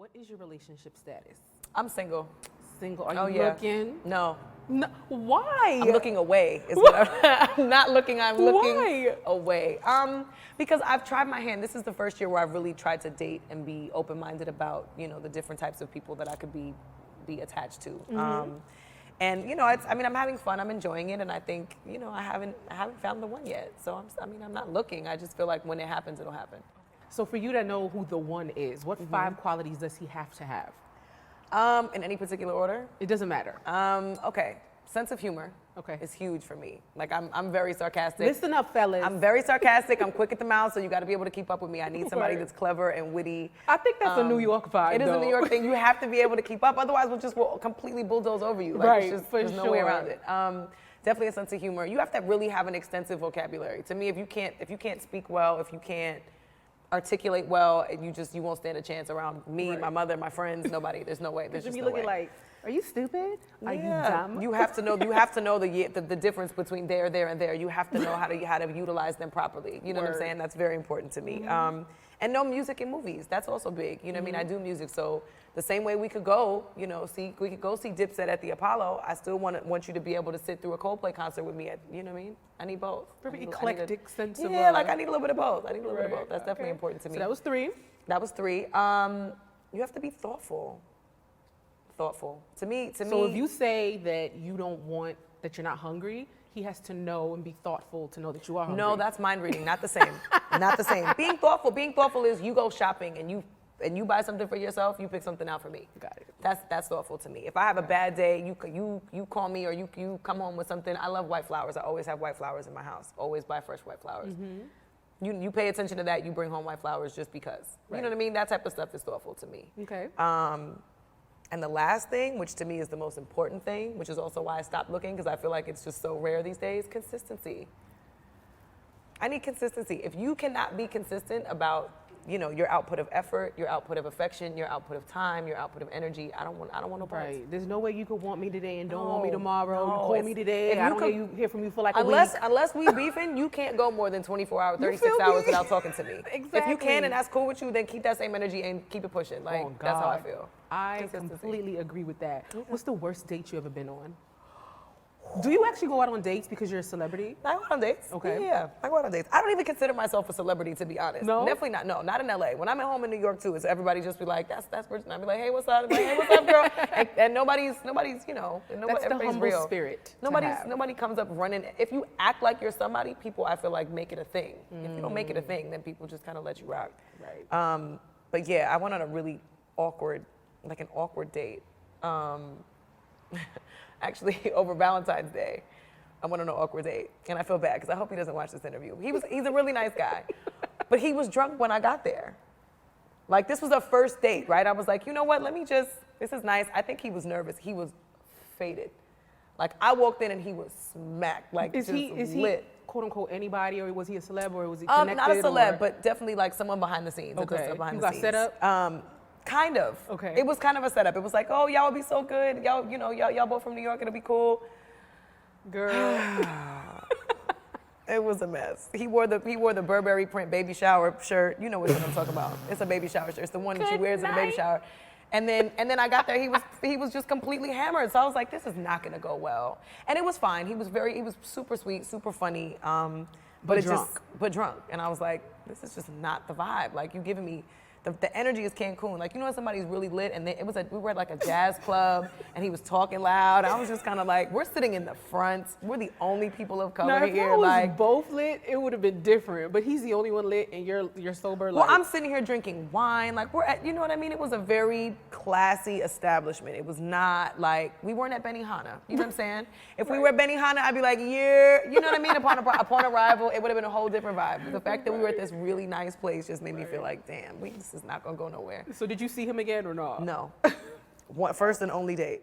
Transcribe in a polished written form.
What is your relationship status? I'm single. Single. Are you looking? No. No. Why? I'm looking away. Is what I'm not looking. I'm looking away. Because I've tried my hand. This is the first year where I've really tried to date and be open-minded about, you know, the different types of people that I could be attached to. Mm-hmm. And you know, I'm having fun. I'm enjoying it, and I think, you know, I haven't found the one yet. So I'm not looking. I just feel like when it happens, it'll happen. So for you to know who the one is, what 5 qualities does he have to have? In any particular order? It doesn't matter. Okay. Sense of humor. Okay. Is huge for me. Like I'm very sarcastic. Listen up, fellas. I'm very sarcastic. I'm quick at the mouth, so you got to be able to keep up with me. I need somebody that's clever and witty. I think that's a New York vibe. It is a New York thing. You have to be able to keep up, otherwise we'll completely bulldoze over you. Like, right. There's no way around it. Definitely a sense of humor. You have to really have an extensive vocabulary. To me, if you can't speak well, if you can't articulate well, and you won't stand a chance around me, my mother, my friends, nobody. There's no way. There's just no way. Like, are you stupid? Are you dumb? You have to know. You have to know the difference between there, and there. You have to know how to utilize them properly. You know what I'm saying? That's very important to me. And know music and movies. That's also big. You know what I mean? I do music, so the same way we could go see Dipset at the Apollo. I still want you to be able to sit through a Coldplay concert with me. You know what I mean? I need both. Very eclectic sense of yeah. Like I need a little bit of both. That's definitely important to me. So that was 3. That was 3. You have to be thoughtful. To me. So if you say that that you're not hungry, he has to know and be thoughtful to know that you are hungry. No, that's mind reading. Not the same. Not the same. Being thoughtful is you go shopping and you buy something for yourself, you pick something out for me. Got it. That's thoughtful to me. If I have a bad day, you call me or you come home with something. I love white flowers. I always have white flowers in my house. Always buy fresh white flowers. Mm-hmm. You pay attention to that. You bring home white flowers just because. Right. You know what I mean? That type of stuff is thoughtful to me. Okay. And the last thing, which to me is the most important thing, which is also why I stopped looking, because I feel like it's just so rare these days, consistency. I need consistency. If you cannot be consistent about, your output of effort, your output of affection, your output of time, your output of energy, I don't want no parts. Right. There's no way you could want me today and don't want me tomorrow. You call me today, I don't hear from you for like a week. Unless we beefing, you can't go more than 24 hours, 36 hours without talking to me. Exactly. If you can and that's cool with you, then keep that same energy and keep it pushing. Like, that's how I feel. I completely agree with that. Okay. What's the worst date you ever been on? Do you actually go out on dates because you're a celebrity? I go out on dates. Okay. Yeah, I go out on dates. I don't even consider myself a celebrity, to be honest. No? Definitely not. No, not in LA. When I'm at home in New York too, it's everybody just be like, that's Bridget. And I be like, hey, what's up? Like, hey, what's up, girl? and nobody's, That's the everybody's humble real. spirit. Nobody comes up running. If you act like you're somebody, people, I feel like, make it a thing. If you don't make it a thing, then people just kind of let you rock. Right. But yeah, I went on a really awkward date. Actually, over Valentine's Day. I went on an awkward date, and I feel bad because I hope he doesn't watch this interview. He's a really nice guy, but he was drunk when I got there. Like, this was a first date, right? I was like, you know what, this is nice. I think he was nervous. He was faded. Like, I walked in and he was smacked, like, is he quote unquote anybody, or was he a celeb, or was he connected? Not a celeb, but definitely like someone behind the sines. Okay, behind you the got scenes. set up? Kind of. Okay. It was kind of a setup. It was like, oh, y'all would be so good. Y'all both from New York, it'll be cool. Girl. It was a mess. He wore the Burberry print baby shower shirt. You know what I'm talking about. It's a baby shower shirt. It's the one that she wears in the baby shower. And then I got there, he was just completely hammered. So I was like, this is not gonna go well. And it was fine. He was super sweet, super funny. But drunk. And I was like, this is just not the vibe. Like, you giving me the energy is Cancun. Like, when somebody's really lit, and we were at like a jazz club, and he was talking loud. I was just kind of like, we're sitting in the front. We're the only people of color here. If I was both lit, it would have been different. But he's the only one lit, and you're sober. Well, I'm sitting here drinking wine. Like, we're at, you know what I mean? It was a very classy establishment. It was not like, we weren't at Benihana. You know what I'm saying? If we were at Benihana, I'd be like, yeah. You know what I mean? Upon arrival, it would have been a whole different vibe. But the fact that we were at this really nice place just made me feel like, damn, this is not gonna go nowhere. So did you see him again or not? No. First and only date.